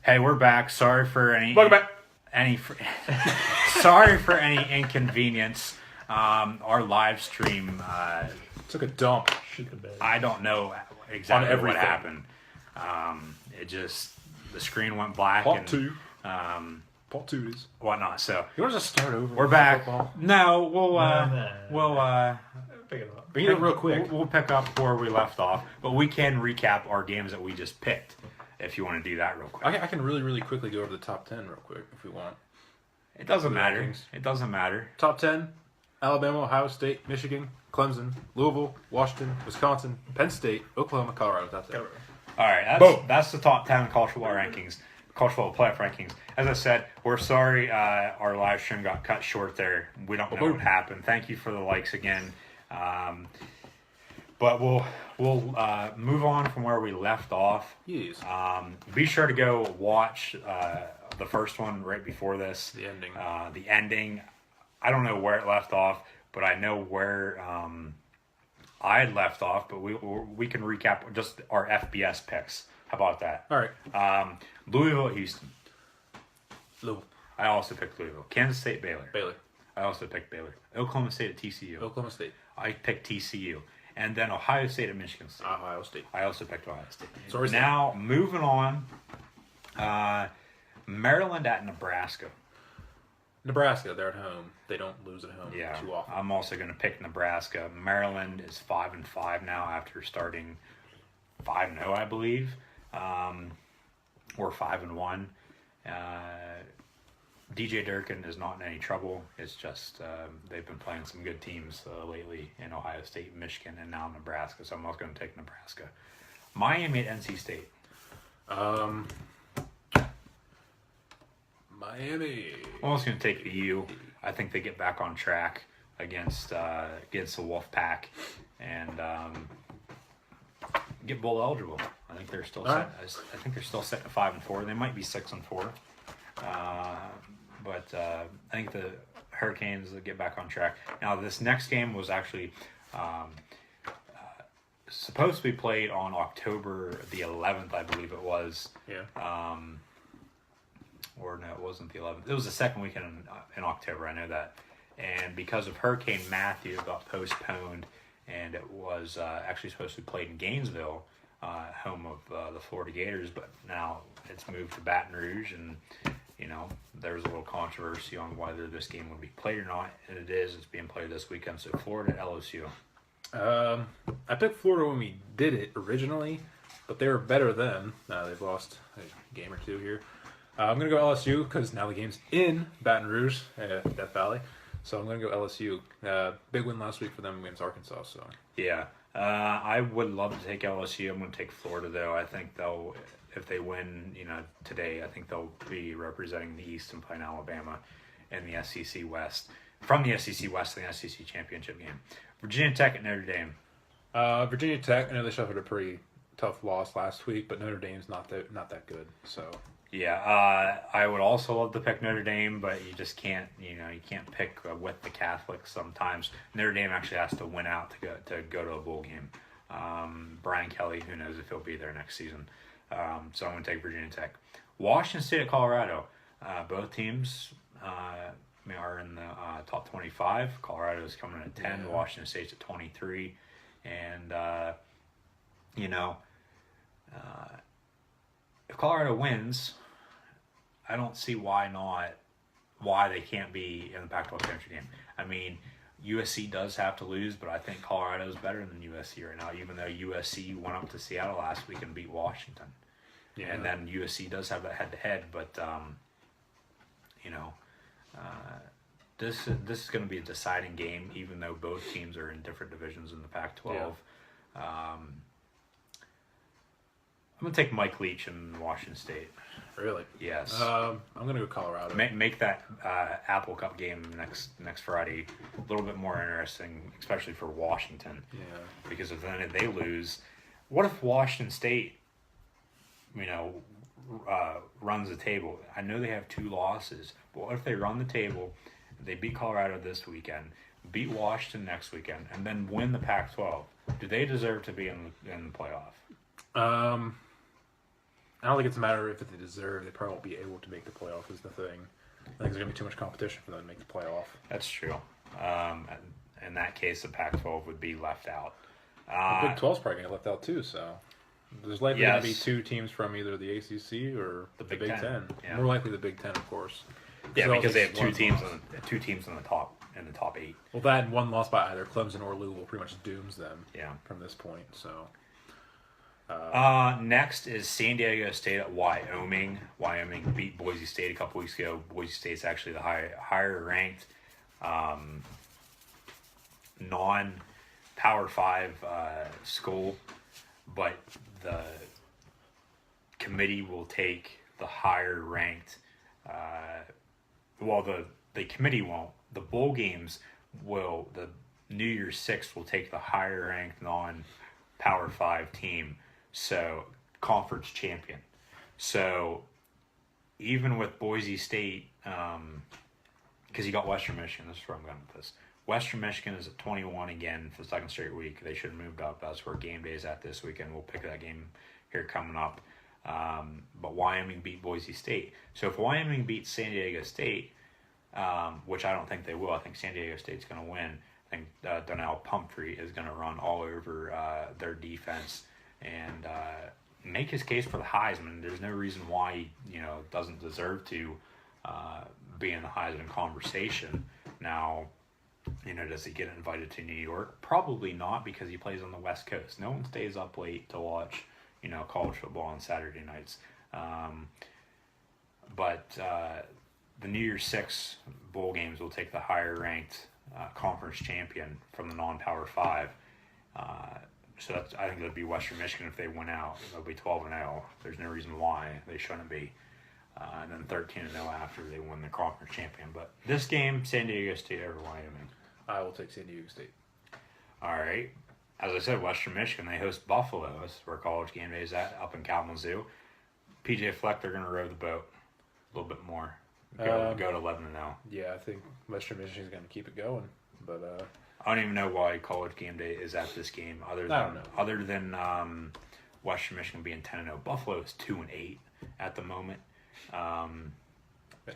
Hey, we're back. Sorry for any Welcome back. sorry for any inconvenience. Our live stream. Took a dump. I don't know exactly what everything. happened. The screen went black Part and two. Part two is. whatnot. So You want to just start over? we're back. Football? No, we'll Pick it up. Pick it up real quick. We'll pick up where we left off, but we can recap our games that we just picked if you want to do that real quick. I can really quickly go over the top 10 real quick if we want. It doesn't matter. rankings. It doesn't matter. Top 10: Alabama, Ohio State, Michigan, Clemson, Louisville, Washington, Wisconsin, Penn State, Oklahoma, Colorado. That's it. All right, that's the top 10 college football rankings, college football playoff rankings. As I said, we're sorry our live stream got cut short there. We don't know what happened. Thank you for the likes again. But we'll move on from where we left off. Yes. Be sure to go watch the first one right before this. The ending. The ending. I don't know where it left off, but I know where I had left off. But we can recap just our FBS picks. How about that? All right. Louisville, Houston. Louisville. I also picked Louisville. Kansas State, Baylor. Baylor. I also picked Baylor. Oklahoma State at TCU. Oklahoma State. I picked TCU. And then Ohio State at Michigan State. Ohio State. I also picked Ohio State. Sorry, now, moving on. Maryland at Nebraska. Nebraska, they're at home. They don't lose at home Yeah, too often. I'm also going to pick Nebraska. Maryland is 5-5 now after starting 5-0, I believe, or 5-1. DJ Durkin is not in any trouble. It's just they've been playing some good teams lately in Ohio State, Michigan, and now Nebraska. So I'm also going to take Nebraska. Miami at NC State. Miami. I'm also going to take the U. I think they get back on track against the Wolfpack and get bowl eligible. I think they're still set. I think they're still set at 5-4. They might be 6-4. But I think the Hurricanes will get back on track. Now, this next game was actually supposed to be played on October the 11th, I believe it was. Yeah. Or no, it wasn't the 11th. It was the second weekend in October, I know that. And because of Hurricane Matthew, it got postponed, and it was actually supposed to be played in Gainesville, home of the Florida Gators, but now it's moved to Baton Rouge, and there was a little controversy on whether this game would be played or not, and it is. It's being played this weekend, so Florida at LSU. I picked Florida when we did it originally, but they were better then. They've lost a game or two here. I'm going to go LSU because now the game's in Baton Rouge, Death Valley. So I'm going to go LSU. Big win last week for them against Arkansas. So Yeah, I would love to take LSU. I'm going to take Florida, though. I think if they win, today, I think they'll be representing the East and playing Alabama in the SEC West. From the SEC West to the SEC Championship game. Virginia Tech at Notre Dame. Virginia Tech, I know they suffered a pretty tough loss last week, but Notre Dame's not that good. So yeah, I would also love to pick Notre Dame, but you just can't. You can't pick with the Catholics sometimes. Notre Dame actually has to win out to go to a bowl game. Brian Kelly, who knows if he'll be there next season. So I'm going to take Virginia Tech. Washington State at Colorado. Both teams are in the top 25. Colorado's coming in at 10. Yeah. Washington State's at 23. And, if Colorado wins, I don't see why they can't be in the Pac-12 championship game. I mean, USC does have to lose, but I think Colorado's better than USC right now, even though USC went up to Seattle last week and beat Washington. Yeah. And then USC does have that head-to-head, but, this is going to be a deciding game, even though both teams are in different divisions in the Pac-12. Yeah. I'm going to take Mike Leach in Washington State. Really? Yes. I'm going to go Colorado. Make that Apple Cup game next Friday a little bit more interesting, especially for Washington. Yeah. Because if then they lose, what if Washington State, runs the table? I know they have 2 losses, but what if they run the table, they beat Colorado this weekend, beat Washington next weekend, and then win the Pac-12? Do they deserve to be in the playoff? I don't think it's a matter of if they deserve. They probably won't be able to make the playoff. Is the thing. I think there's gonna be too much competition for them to make the playoff. That's true. And in that case, the Pac-12 would be left out. The Big 12's probably gonna get left out too. So there's likely Yes. gonna be 2 teams from either the ACC or The the Big Big Ten. Ten. Yeah. More likely the Big Ten, of course. Yeah, it all because they takes have one loss. two teams in the top 8. Well, that and one loss by either Clemson or Louisville pretty much dooms them. Yeah. From this point, so Next is San Diego State at Wyoming. Wyoming beat Boise State a couple weeks ago. Boise State's actually the higher ranked non-Power 5 school, but the committee will take the higher ranked. The committee won't. The bowl games will. The New Year's 6th will take the higher ranked non-Power 5 team. So, conference champion. So, even with Boise State, because you got Western Michigan, this is where I'm going with this. Western Michigan is at 21 again for the second straight week. They should have moved up. That's where game day is at this weekend. We'll pick that game here coming up. But Wyoming beat Boise State. So, if Wyoming beats San Diego State, which I don't think they will, I think San Diego State's going to win. I think Donnell Pumphrey is going to run all over their defense and make his case for the Heisman. There's no reason why he, doesn't deserve to be in the Heisman conversation. Now, does he get invited to New York? Probably not, because he plays on the West Coast. No one stays up late to watch, college football on Saturday nights. But the New Year's 6 bowl games will take the higher ranked conference champion from the non-Power 5. So I think it'll be Western Michigan if they win out. They'll be 12-0. There's no reason why they shouldn't be. And then 13-0 after they win the conference champion. But this game, San Diego State over Wyoming. I will take San Diego State. All right. As I said, Western Michigan, they host Buffalo. That's where college game day is at, up in Kalamazoo. PJ Fleck, they're going to row the boat a little bit more. Go to 11-0. Yeah, I think Western Michigan's going to keep it going. But I don't even know why college game day is at this game, other than Western Michigan being 10-0. Buffalo is 2-8 at the moment.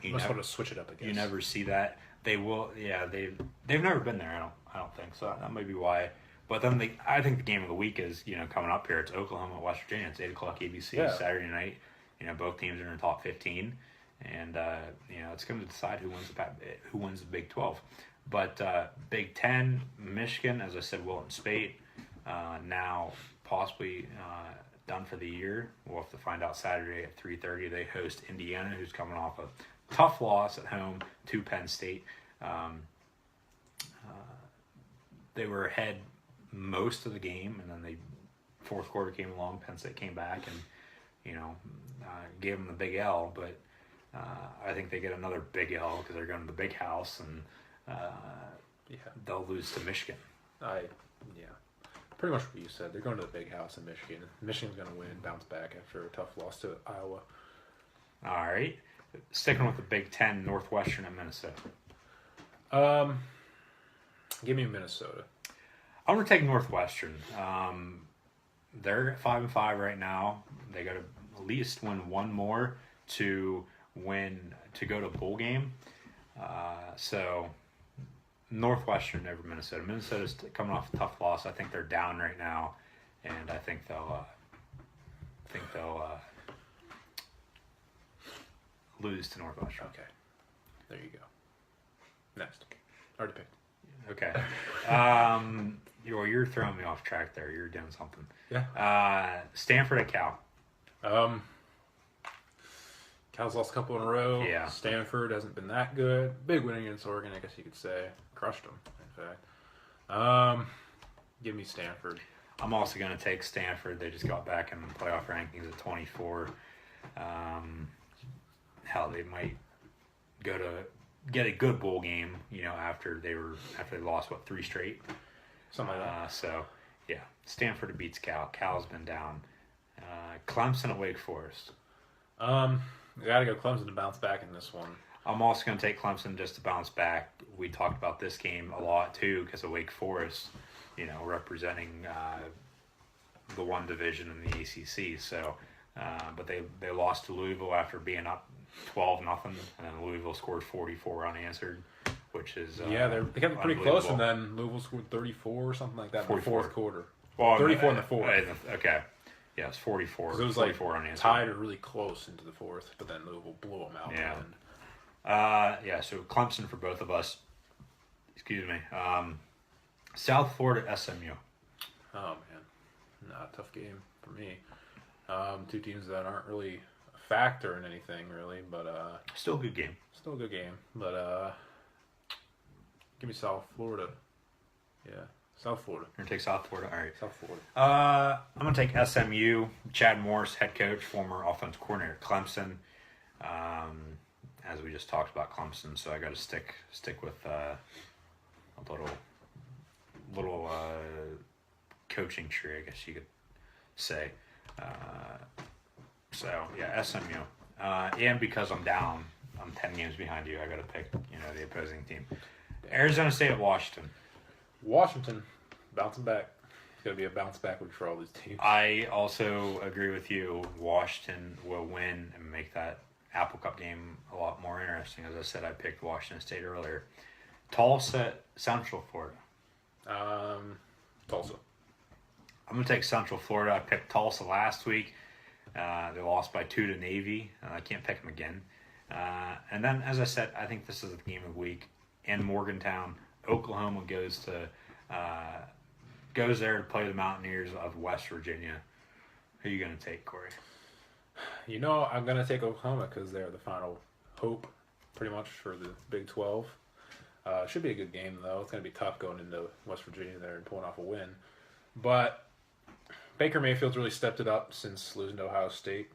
you must want to switch it up again. You never see that. They will. Yeah, they've never been there. I don't think so. That might be why. But then I think the game of the week is coming up here. It's Oklahoma at West Virginia. It's 8:00 ABC Saturday night. Both teams are in the top 15, and it's going to decide who wins the Big 12. But Big 10, Michigan, as I said, Wilton Spate, now possibly done for the year. We'll have to find out Saturday at 3:30. They host Indiana, who's coming off a tough loss at home to Penn State. They were ahead most of the game, and then fourth quarter came along. Penn State came back and gave them the big L. But I think they get another big L because they're going to the big house, and they'll lose to Michigan. Pretty much what you said. They're going to the big house in Michigan. Michigan's going to win, bounce back after a tough loss to Iowa. All right. Sticking with the Big Ten, Northwestern and Minnesota. Give me Minnesota. I'm going to take Northwestern. They're at 5-5 right now. They got to at least win one more to go to a bowl game. So Northwestern over Minnesota. Minnesota's coming off a tough loss. I think they're down right now, and I think they'll lose to Northwestern. Okay, there you go. Next, already picked. Okay. You're throwing me off track there. You're doing something. Yeah. Stanford at Cal. Cal's lost a couple in a row. Yeah. Stanford hasn't been that good. Big win against Oregon, I guess you could say. Crushed them, in fact. Give me Stanford. I'm also going to take Stanford. They just got back in the playoff rankings at 24. Hell, they might go to get a good bowl game, after they lost 3 straight. Something like that. So, yeah, Stanford beats Cal. Cal's been down. Clemson at Wake Forest. We got to go Clemson to bounce back in this one. I'm also going to take Clemson just to bounce back. We talked about this game a lot, too, because of Wake Forest, representing the one division in the ACC. So but they lost to Louisville after being up 12-0, and then Louisville scored 44 unanswered, which is they kept it pretty close, and then Louisville scored 34 or something like that in the fourth quarter. Well, 34 in the fourth. Okay. Yeah, it's 44. It was 44 like unanswered. tied or really close into the fourth, but then Louisville blew them out. Yeah. So Clemson for both of us. Excuse me. South Florida SMU. Oh man, not a tough game for me. Two teams that aren't really a factor in anything really, but Still a good game. Still a good game, but give me South Florida. Yeah, South Florida. You're gonna take South Florida. All right. South Florida. I'm gonna take SMU. Chad Morris, head coach, former offensive coordinator at Clemson. As we just talked about Clemson, so I got to stick with a little coaching tree, I guess you could say. So yeah, SMU. And because I'm 10 games behind you, I got to pick the opposing team. Arizona State at Washington. Washington bouncing back. It's going to be a bounce back for all these teams. I also agree with you. Washington will win and make that Apple Cup game a lot more interesting. As I said, I picked Washington State earlier. Tulsa, Central Florida. Tulsa. I'm going to take Central Florida. I picked Tulsa last week. They lost by 2 to Navy. I can't pick them again. And then, as I said, I think this is the game of the week. In Morgantown, Oklahoma goes there to play the Mountaineers of West Virginia. Who are you going to take, Corey? I'm going to take Oklahoma because they're the final hope, pretty much, for the Big 12. Should be a good game, though. It's going to be tough going into West Virginia there and pulling off a win. But Baker Mayfield's really stepped it up since losing to Ohio State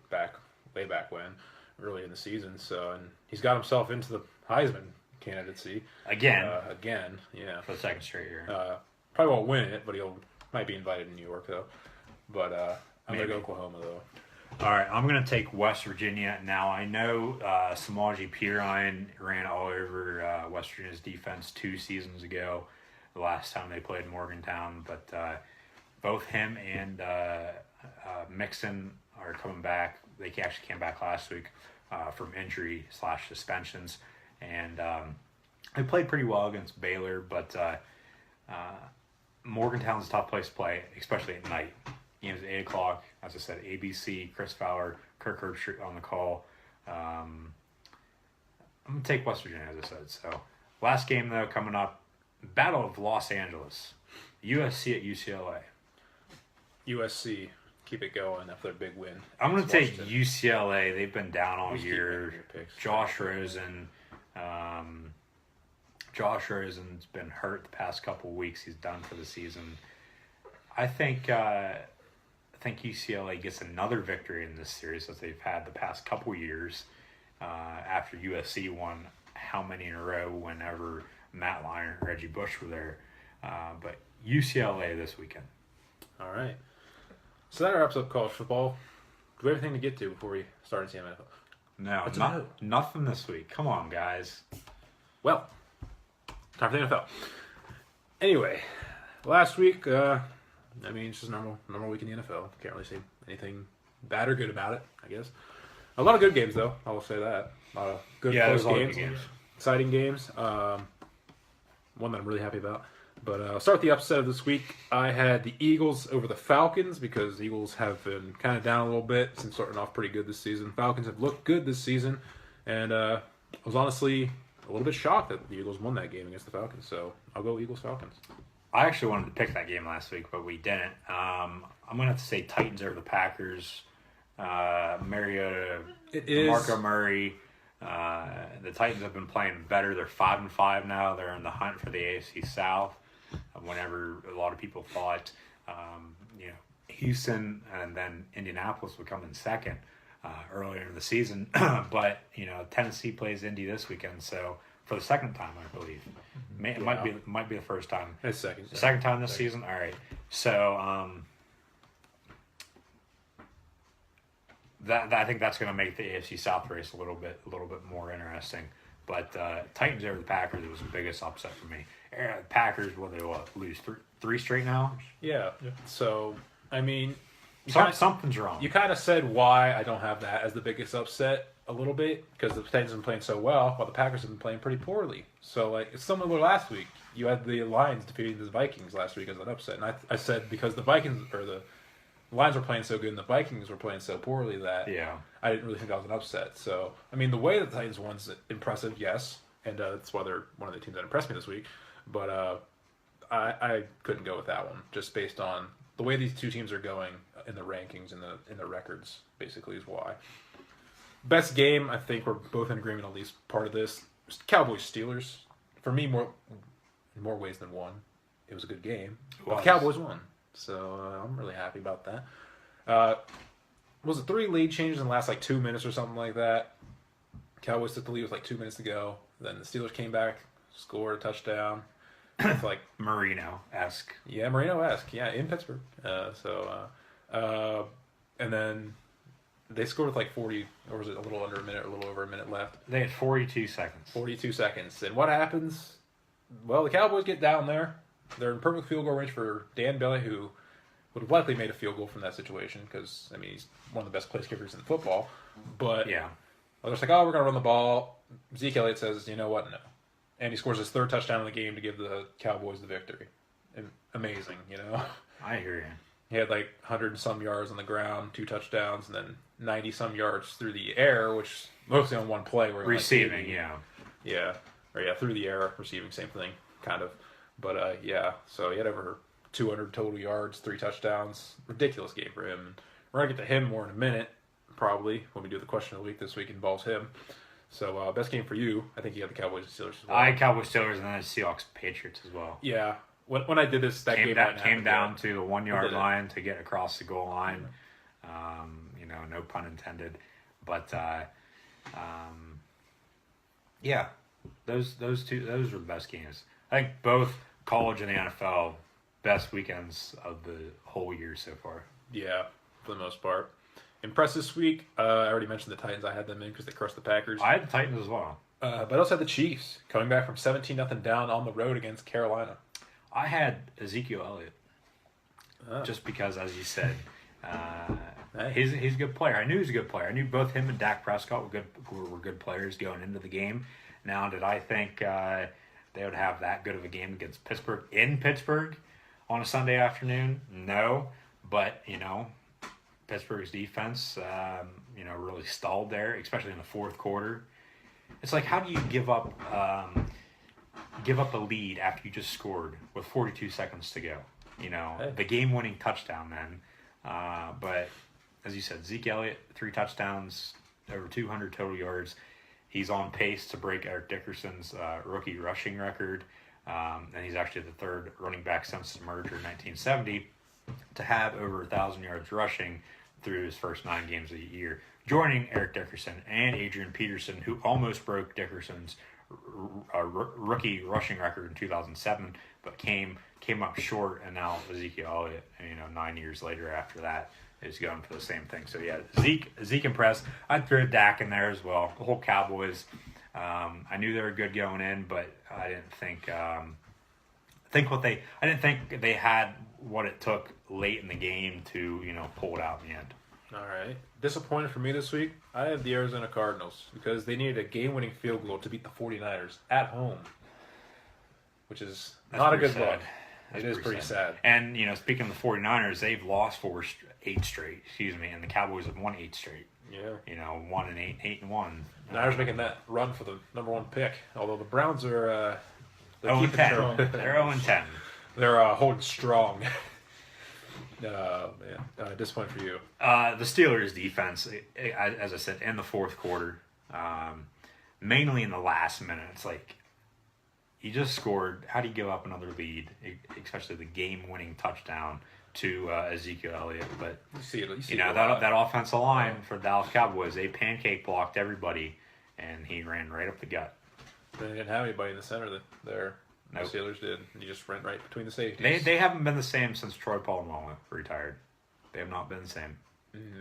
way back when, early in the season. And he's got himself into the Heisman candidacy. Again, yeah. For the second straight year. Probably won't win it, but might be invited to New York, though. But I'm going to go Oklahoma, though. All right, I'm going to take West Virginia. Now, I know Samaje Perine ran all over West Virginia's defense 2 seasons ago, the last time they played Morgantown. But both him and Mixon are coming back. They actually came back last week from injury/suspensions. And they played pretty well against Baylor, but Morgantown's a tough place to play, especially at night. Games at 8 o'clock. As I said, ABC, Chris Fowler, Kirk Herbstreit on the call. I'm going to take West Virginia, as I said. So, last game, though, coming up, Battle of Los Angeles. USC at UCLA. USC, keep it going after their big win. I'm going to take UCLA. They've been down all year. Josh Rosen's been hurt the past couple weeks. He's done for the season. I think UCLA gets another victory in this series as they've had the past couple years after USC won how many in a row whenever Matt Lyon and Reggie Bush were there. But UCLA this weekend. All right. So that wraps up college football. Do we have anything to get to before we start into the NFL? No, nothing this week. Come on, guys. Well, time for the NFL. Anyway, last week, it's just a normal week in the NFL. Can't really say anything bad or good about it, I guess. A lot of good games, though. I will say that. A lot of good close games. Exciting games. One that I'm really happy about. But I'll start with the upset of this week. I had the Eagles over the Falcons because the Eagles have been kind of down a little bit since starting off pretty good this season. Falcons have looked good this season. And I was honestly a little bit shocked that the Eagles won that game against the Falcons. So I'll go Eagles-Falcons. I actually wanted to pick that game last week, but we didn't. I'm going to have to say Titans over the Packers. Mariota, Marco Murray. The Titans have been playing better. They're 5-5 now. They're in the hunt for the AFC South. Whenever a lot of people thought, Houston and then Indianapolis would come in second earlier in the season. But, Tennessee plays Indy this weekend, so for the second time, I believe. It might be the first time. It's second. Second time this season? All right. So, I think that's going to make the AFC South race a little bit more interesting. But Titans over the Packers was the biggest upset for me. Packers, lose three straight now? Yeah. So, Something's wrong. You kind of said why I don't have that as the biggest upset a little bit, because the Titans have been playing so well while the Packers have been playing pretty poorly. So like it's similar last week. You had the Lions defeating the Vikings last week as an upset, and I said because the Vikings or the Lions were playing so good and the Vikings were playing so poorly that I didn't really think that was an upset. So I mean the way the Titans won's impressive, yes, and that's why they're one of the teams that impressed me this week. But I couldn't go with that one just based on the way these two teams are going in the rankings and in the records. Basically, is why. Best game, I think we're both in agreement on at least part of this. Cowboys Steelers. For me, more in more ways than one. It was a good game. Well, the Cowboys won, so I'm really happy about that. Was it 3 lead changes in the last like 2 minutes or something like that? Cowboys took the lead with like 2 minutes to go. Then the Steelers came back, scored a touchdown. With like Marino-esque. Yeah, Marino-esque. Yeah, in Pittsburgh. And then they scored with like 40, or was it a little under a minute, a little over a minute left? They had 42 seconds. 42 seconds. And what happens? Well, the Cowboys get down there. They're in perfect field goal range for Dan Bailey, who would have likely made a field goal from that situation because, I mean, he's one of the best place kickers in football. But yeah, they're just like, oh, we're going to run the ball. Zeke Elliott says, you know what, no. And he scores his 3rd touchdown in the game to give the Cowboys the victory. And amazing, you know? I hear you. He had like 100 and some yards on the ground, 2 touchdowns, and then 90 some yards through the air, which mostly on one play. Where receiving, through the air, receiving, same thing, kind of. But so he had over 200 total yards, 3 touchdowns. Ridiculous game for him. We're going to get to him more in a minute, probably, when we do the question of the week this week involves him. So, best game for you, I think you had the Cowboys and Steelers as well. I had Cowboys, Steelers, and then Seahawks, Patriots as well. Yeah. When I did this, that came down to the 1 yard line to get across the goal line. No pun intended. But, those were the best games. I think both college and the NFL, best weekends of the whole year so far. Yeah, for the most part. Impressed this week. I already mentioned the Titans. I had them in because they crushed the Packers. I had the Titans as well. But I also had the Chiefs coming back from 17-0 down on the road against Carolina. I had Ezekiel Elliott. Just because, as you said, he's a good player. I knew he was a good player. I knew both him and Dak Prescott were good players going into the game. Now, did I think they would have that good of a game against Pittsburgh in Pittsburgh on a Sunday afternoon? No. But, Pittsburgh's defense, really stalled there, especially in the fourth quarter. It's like, how do you give up a lead after you just scored with 42 seconds to go? The game-winning touchdown then. But as you said, Zeke Elliott, 3 touchdowns, over 200 total yards. He's on pace to break Eric Dickerson's rookie rushing record. And he's actually the 3rd running back since the merger in 1970 to have over 1,000 yards rushing through his first 9 games of the year, joining Eric Dickerson and Adrian Peterson, who almost broke Dickerson's rookie rushing record in 2007, but came up short, and now Ezekiel Elliott, 9 years later after that, is going for the same thing. So yeah, Zeke impressed. I'd throw Dak in there as well. The whole Cowboys, I knew they were good going in, but I didn't think I didn't think they had what it took late in the game to pull it out in the end. All right. Disappointed for me this week, I have the Arizona Cardinals because they needed a game-winning field goal to beat the 49ers at home, which is not a good look. It is pretty sad. And, speaking of the 49ers, they've lost 8 straight, and the Cowboys have won 8 straight. Yeah. 1 and 8, 8 and 1. Niners making that run for the number 1 pick, although the Browns are 0-10. They're 0-10. They're holding strong. Disappointed for you. The Steelers' defense, as I said, in the fourth quarter, mainly in the last minute, it's like you just scored. How do you give up another lead, especially the game-winning touchdown to Ezekiel Elliott? But you see that offensive line for the Dallas Cowboys, they pancake blocked everybody, and he ran right up the gut. They didn't have anybody in the center there. Nope. The Steelers did. You just ran right between the safeties. They haven't been the same since Troy Polamalu retired. They have not been the same.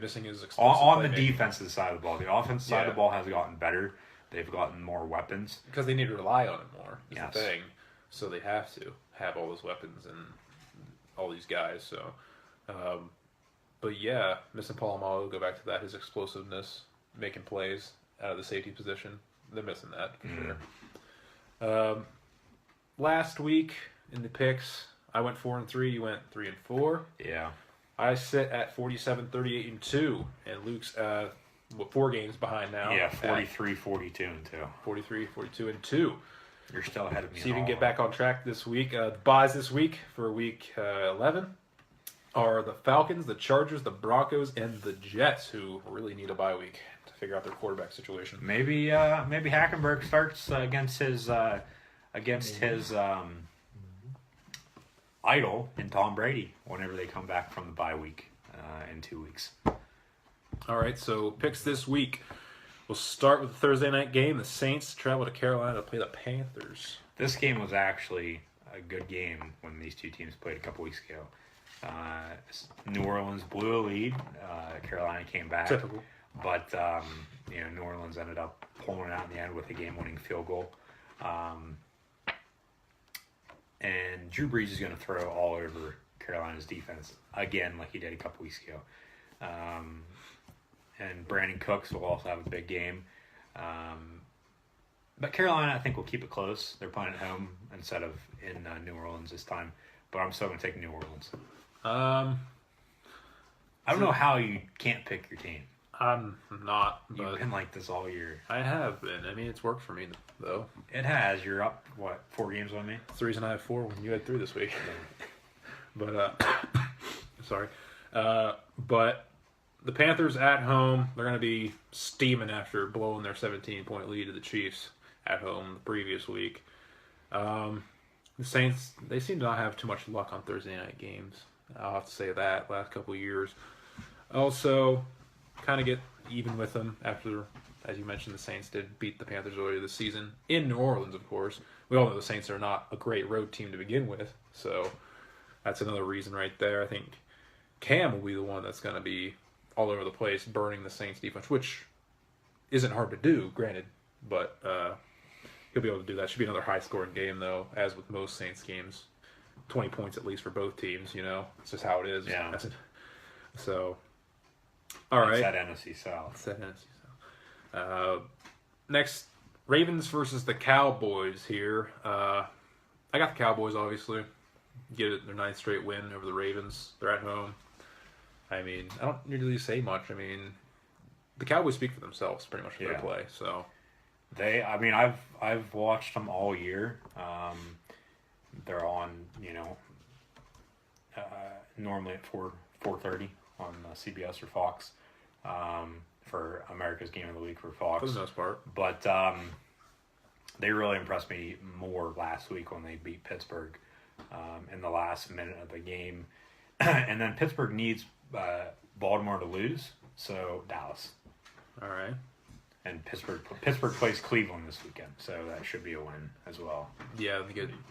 Missing his on the defensive side of the ball. The offensive side of the ball has gotten better. They've gotten more weapons. Because they need to rely on it more. Yes. The thing. So they have to have all those weapons and all these guys. So, but But yeah, missing Polamalu, go back to that, his explosiveness, making plays out of the safety position. They're missing that for sure. Last week in the picks, I went 4-3. You went 3-4. Yeah. I sit at 47, 38, and 2, and Luke's 4 games behind now. Yeah, 43, 42, and 2. 43, 42, and 2. You're still ahead of me. See if you can get back on track this week. The buys this week for week 11 are the Falcons, the Chargers, the Broncos, and the Jets, who really need a bye week to figure out their quarterback situation. Maybe Hackenberg starts against his idol in Tom Brady whenever they come back from the bye week in 2 weeks. All right, so picks this week. We'll start with the Thursday night game. The Saints travel to Carolina to play the Panthers. This game was actually a good game when these two teams played a couple weeks ago. New Orleans blew a lead. Carolina came back. Typical. But, New Orleans ended up pulling it out in the end with a game-winning field goal. And Drew Brees is going to throw all over Carolina's defense again like he did a couple weeks ago. And Brandon Cooks will also have a big game. But Carolina, I think, will keep it close. They're playing at home instead of in New Orleans this time. But I'm still going to take New Orleans. I don't know how you can't pick your team. I'm not. But You've been like this all year. I have been. I mean, it's worked for me, though. It has. You're up, 4 games on me? That's the reason I have 4 when you had 3 this week. But, sorry. But the Panthers at home, they're going to be steaming after blowing their 17-point lead to the Chiefs at home the previous week. The Saints, they seem to not have too much luck on Thursday night games. I'll have to say that last couple of years. Also, kind of get even with them after, as you mentioned, the Saints did beat the Panthers earlier this season in New Orleans, of course. We all know the Saints are not a great road team to begin with, so that's another reason right there. I think Cam will be the one that's going to be all over the place, burning the Saints defense, which isn't hard to do, granted, but he'll be able to do that. Should be another high-scoring game, though, as with most Saints games. 20 points at least for both teams, It's just how it is. Yeah. So, all right. It's that NFC South. It's that NFC South. Next, Ravens versus the Cowboys here. I got the Cowboys, obviously. Get it, their 9th straight win over the Ravens. They're at home. I mean, I don't need to really say much. I mean, the Cowboys speak for themselves pretty much in their play. So I've watched them all year. They're on, normally at 4:30 on CBS or Fox for America's Game of the Week for Fox. For the most part. But they really impressed me more last week when they beat Pittsburgh in the last minute of the game. And then Pittsburgh needs Baltimore to lose, so Dallas. All right. And Pittsburgh plays Cleveland this weekend, so that should be a win as well. Yeah,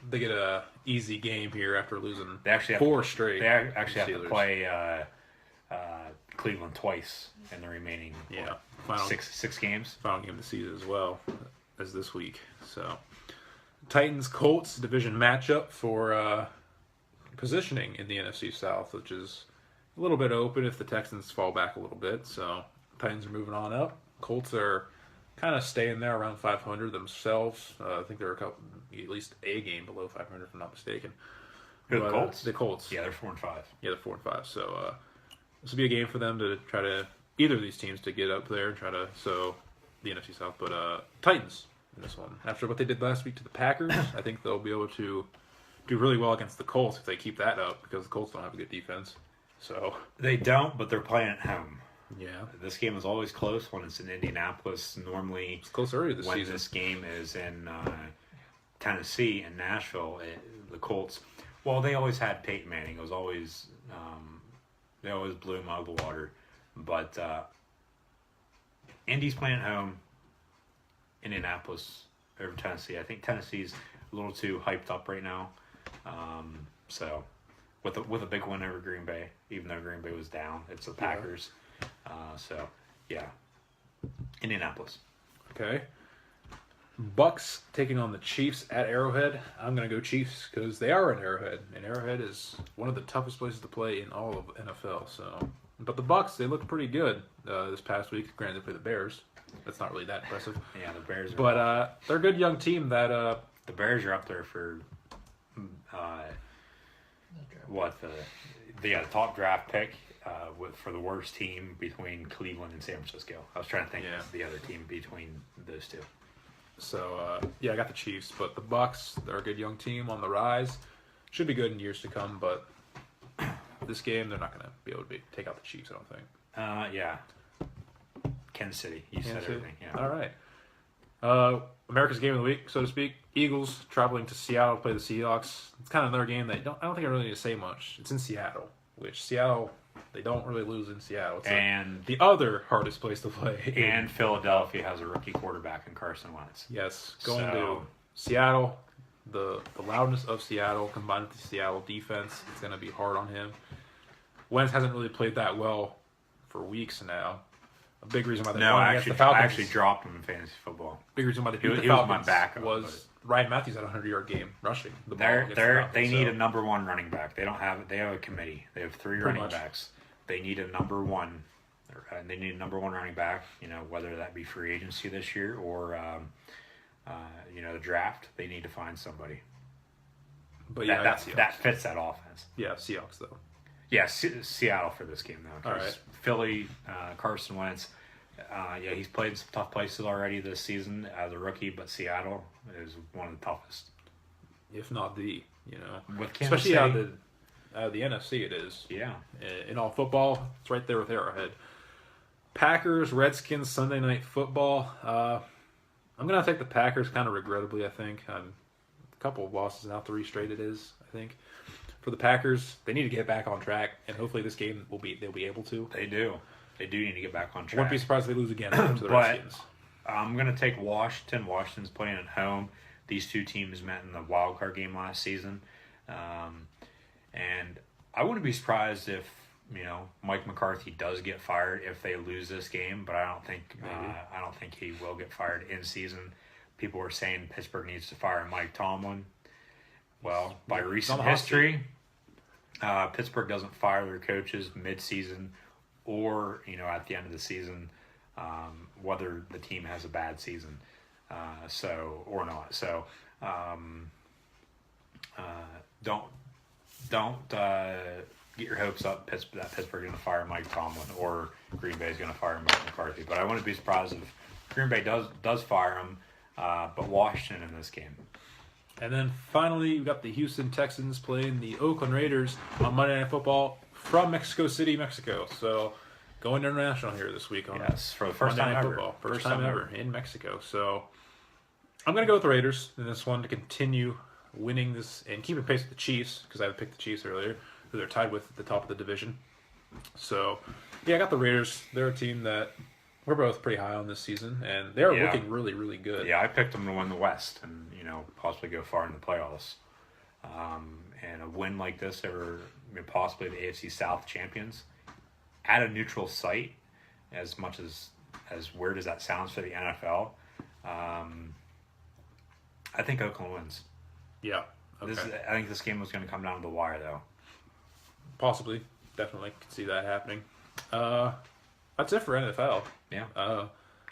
they get a easy game here after losing They actually have 4 straight. They actually have to Steelers. play Cleveland twice in the remaining Final six games. Final game of the season as well as this week. So Titans Colts division matchup for positioning in the NFC South, which is a little bit open if the Texans fall back a little bit. So Titans are moving on up. Colts are kind of staying there around 500 themselves. I think they're at least a game below 500, if I'm not mistaken. Who, the Colts? The Colts. Yeah, they're 4-5. Yeah, they're 4-5. So this will be a game for them to try to either of these teams to get up there and try to the NFC South. But Titans in this one, after what they did last week to the Packers, I think they'll be able to do really well against the Colts if they keep that up, because the Colts don't have a good defense. So They don't, but they're playing at home. yeah, This game is always close when it's in Indianapolis. Normally, it's close earlier this when season. this game is in Tennessee and Nashville, the Colts, well, they always had Peyton Manning. It was always they always blew him out of the water. But Indy's playing at home. Indianapolis over Tennessee. I think Tennessee's a little too hyped up right now. So with a big win over Green Bay, even though Green Bay was down, it's the Packers. So yeah, Indianapolis. Okay. Bucks taking on the Chiefs at Arrowhead. I'm going to go Chiefs because they are in Arrowhead, and Arrowhead is one of the toughest places to play in all of NFL. So But the Bucks, they looked pretty good this past week. Granted, they played the Bears. That's not really that impressive. Yeah, the Bears. But they're a good young team that... the Bears are up there for the top draft pick for the worst team between Cleveland and San Francisco. I was trying to think of the other team between those two. So, I got the Chiefs. But the Bucks, they're a good young team on the rise. Should be good in years to come, but this game, they're not going to be able to take out the Chiefs, I don't think. Yeah. Kansas City. You said everything. Yeah. All right. America's game of the week, so to speak. Eagles traveling to Seattle to play the Seahawks. It's kind of another game that I don't think I really need to say much. It's in Seattle, which Seattle, they don't really lose in Seattle. It's the other hardest place to play. And Philadelphia has a rookie quarterback in Carson Wentz. Yes, going to Seattle. The loudness of Seattle combined with the Seattle defense, it's going to be hard on him. Wentz hasn't really played that well for weeks now. A big reason why they won against the Falcons. I actually dropped him in fantasy football. Big reason why they beat the Falcons was my backup, was Ryan Matthews had a 100-yard game rushing the ball. They need a number one running back. They have a committee. They have 3 running backs. They need a number one. They need a number one running back. Whether that be free agency this year or the draft. They need to find somebody. But that fits that offense. Yeah, Seahawks though. Yeah, Seattle for this game though. All right. Philly, Carson Wentz. He's played some tough places already this season as a rookie, but Seattle is one of the toughest, if not the. With especially out of the NFC, it is. Yeah. In all football, it's right there with Arrowhead. Packers, Redskins, Sunday Night Football. I'm gonna take the Packers, kind of regrettably. I think a couple of losses now, 3 straight. It is. I think. For the Packers, they need to get back on track, and hopefully this game they'll be able to. They do. They do need to get back on track. Wouldn't be surprised if they lose again to the Redskins. I'm going to take Washington. Washington's playing at home. These two teams met in the wild card game last season. And I wouldn't be surprised if, Mike McCarthy does get fired if they lose this game, but I don't think he will get fired in season. People were saying Pittsburgh needs to fire Mike Tomlin. Well, by recent history, Pittsburgh doesn't fire their coaches mid-season or, at the end of the season, whether the team has a bad season, or not. So, don't get your hopes up that Pittsburgh is going to fire Mike Tomlin or Green Bay is going to fire Mike McCarthy. But I wouldn't be surprised if Green Bay does fire him, but Washington in this game. And then finally, we got the Houston Texans playing the Oakland Raiders on Monday Night Football from Mexico City, Mexico. So going international here this week on for the first time ever. Football. First time ever in Mexico. So I'm going to go with the Raiders in this one to continue winning this and keeping pace with the Chiefs, because I had picked the Chiefs earlier, who they're tied with at the top of the division. So, I got the Raiders. They're a team that we're both pretty high on this season, and they're looking really, really good. Yeah, I picked them to win the West and, possibly go far in the playoffs. And a win like this over possibly the AFC South champions at a neutral site, as much as weird as that sounds for the NFL, I think Oakland wins. Yeah. Okay. I think this game was going to come down to the wire, though. Possibly. Definitely could see that happening. That's it for NFL. Yeah.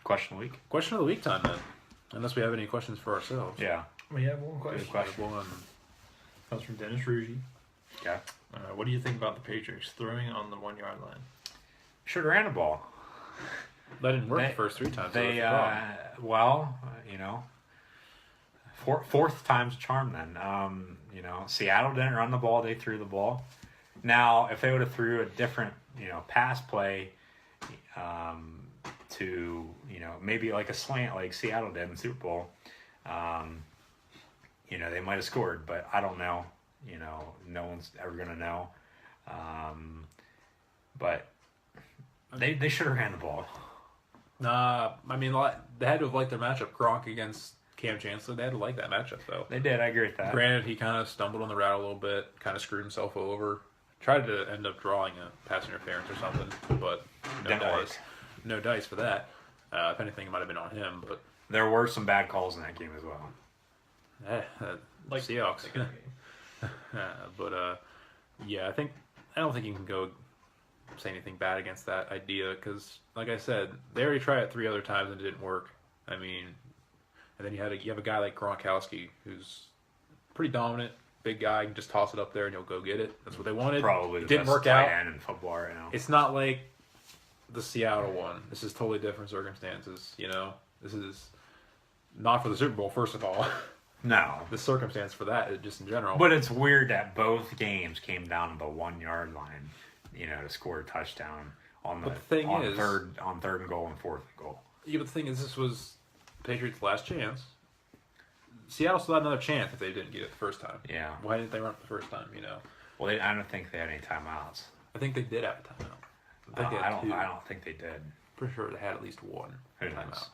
Question of the week. Question of the week time, then. Unless we have any questions for ourselves. Yeah. We have one question. Good question. Comes from Dennis Ruggie. Okay. What do you think about the Patriots throwing on the 1-yard line? Should have ran the ball. That didn't work the first 3 times. Fourth time's a charm then. Seattle didn't run the ball. They threw the ball. Now, if they would have threw a different, pass play to, maybe like a slant like Seattle did in the Super Bowl, they might have scored, but I don't know. No one's ever going to know. But they should have ran the ball. They had to have liked their matchup, Gronk against Cam Chancellor. They had to like that matchup, though. They did. I agree with that. Granted, he kind of stumbled on the route a little bit, kind of screwed himself over. Tried to end up drawing a pass interference or something, but no dice for that. If anything, it might have been on him. But there were some bad calls in that game as well. Like Seahawks. I don't think you can go say anything bad against that idea because, like I said, they already tried it 3 other times and it didn't work. I mean, and then you have a guy like Gronkowski who's pretty dominant, big guy, you can just toss it up there and he'll go get it. That's what they wanted. Probably it the didn't best work tight out. end in football right now. It's not like the Seattle one. This is totally different circumstances. This is not for the Super Bowl. First of all, No. the circumstance for that, just in general. But it's weird that both games came down to the 1 yard line, to score a touchdown on But the thing is, third and goal and fourth and goal. Yeah, but the thing is, this was the Patriots' last chance. Seattle still had another chance if they didn't get it the first time. Yeah. Why didn't they run it the first time? Well, I don't think they had any timeouts. I think they did have a timeout. They had I don't. two. I don't think they did. Pretty sure they had at least one Who knows? timeout.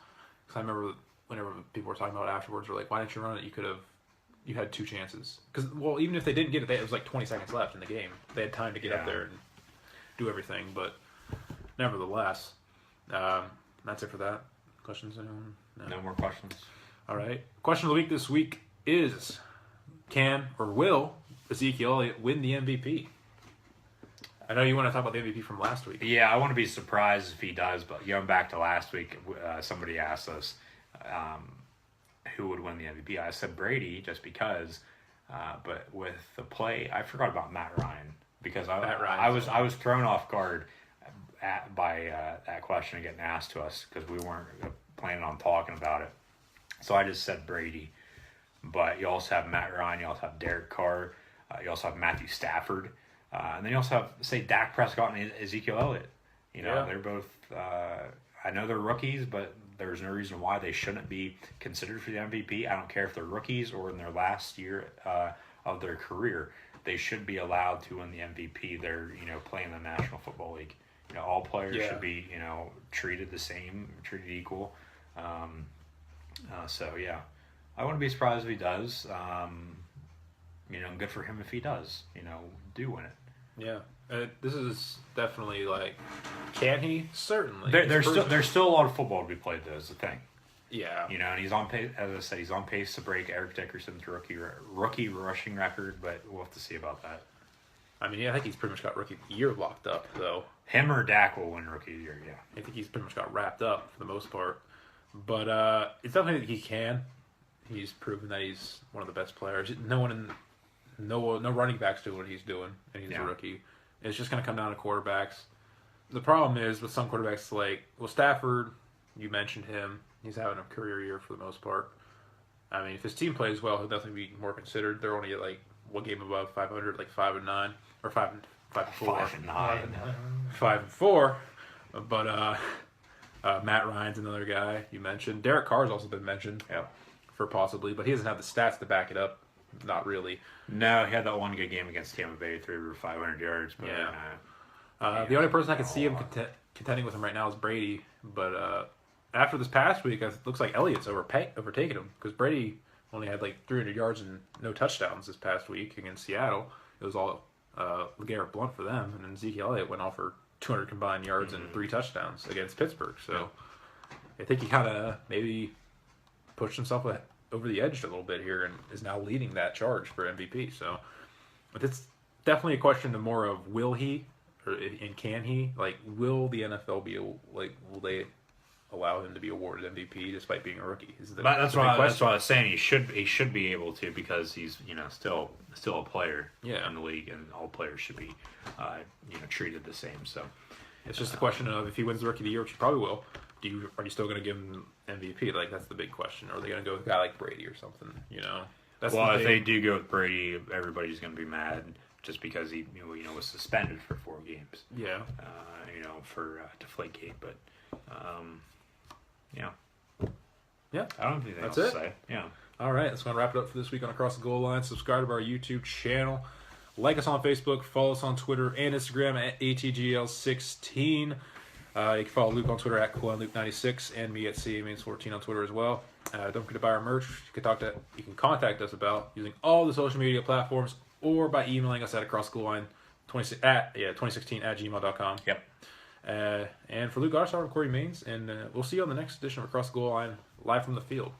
Because I remember whenever people were talking about it afterwards, were like, "Why didn't you run it? You had 2 chances." Because even if they didn't get it, it was like 20 seconds left in the game. They had time to get up there and do everything. But nevertheless, that's it for that. Questions, anyone? No more questions. All right. Question of the week this week is: can or will Ezekiel Elliott win the MVP? I know you want to talk about the MVP from last week. Yeah, I want to be surprised if he does. But going back to last week, somebody asked us who would win the MVP. I said Brady just because. But with the play, I forgot about Matt Ryan because I was thrown off guard by that question getting asked to us because we weren't planning on talking about it. So I just said Brady. But you also have Matt Ryan. You also have Derek Carr. You also have Matthew Stafford. And then you also have, say, Dak Prescott and Ezekiel Elliott. They're both, I know they're rookies, but there's no reason why they shouldn't be considered for the MVP. I don't care if they're rookies or in their last year of their career. They should be allowed to win the MVP. They're, playing the National Football League. All players should be, treated the same, treated equal. So, yeah. I wouldn't be surprised if he does. Good for him if he does, do win it. Yeah. This is definitely like, can he? Certainly. There's still a lot of football to be played, though, is the thing. Yeah. And he's on pace, as I said, he's on pace to break Eric Dickerson's rookie rushing record, but we'll have to see about that. I mean, I think he's pretty much got rookie of the year locked up, though. Him or Dak will win rookie of the year, yeah. I think he's pretty much got wrapped up for the most part. But it's definitely that he can. He's proven that he's one of the best players. No running backs do what he's doing, and he's a rookie. It's just going to come down to quarterbacks. The problem is with some quarterbacks, like, Stafford, you mentioned him. He's having a career year for the most part. I mean, if his team plays well, he'll definitely be more considered. They're only at, like, one game above 500, like 5-9, or 5-4. 5-9. 5-4. But Matt Ryan's another guy you mentioned. Derek Carr's also been mentioned for possibly, but he doesn't have the stats to back it up. Not really. No, he had that one good game against Tampa Bay, 500 yards. But the only person I can see him contending with him right now is Brady. But after this past week, it looks like Elliott's overtaken him because Brady only had like 300 yards and no touchdowns this past week against Seattle. It was all LeGarrette Blount for them, and then Ezekiel Elliott went off for 200 combined yards and 3 touchdowns against Pittsburgh. So I think he kind of maybe pushed himself over the edge a little bit here and is now leading that charge for MVP. So, but it's definitely a question of more of will he and can he? Like, will the NFL will they allow him to be awarded MVP despite being a rookie? That's what I was saying. He should be able to because he's still a player in the league, and all players should be treated the same. So it's just a question of if he wins the Rookie of the Year, which he probably will. Are you still going to give him MVP? Like, that's the big question. Or are they going to go with a guy like Brady or something? If they do go with Brady, everybody's going to be mad just because he was suspended for 4 games. Yeah. For Deflategate, but yeah. I don't have anything else to say. Yeah. All right, that's going to wrap it up for this week on Across the Goal Line. Subscribe to our YouTube channel. Like us on Facebook. Follow us on Twitter and Instagram at ATGL16. You can follow Luke on Twitter at CoolOnLuke96 and me at CAMains14 on Twitter as well. Don't forget to buy our merch. You can contact us about using all the social media platforms or by emailing us at acrossthegoalline2016@gmail.com. Yep. And for Luke Goddard, I'm Corey Mains, and we'll see you on the next edition of Across the Goal Line, live from the field.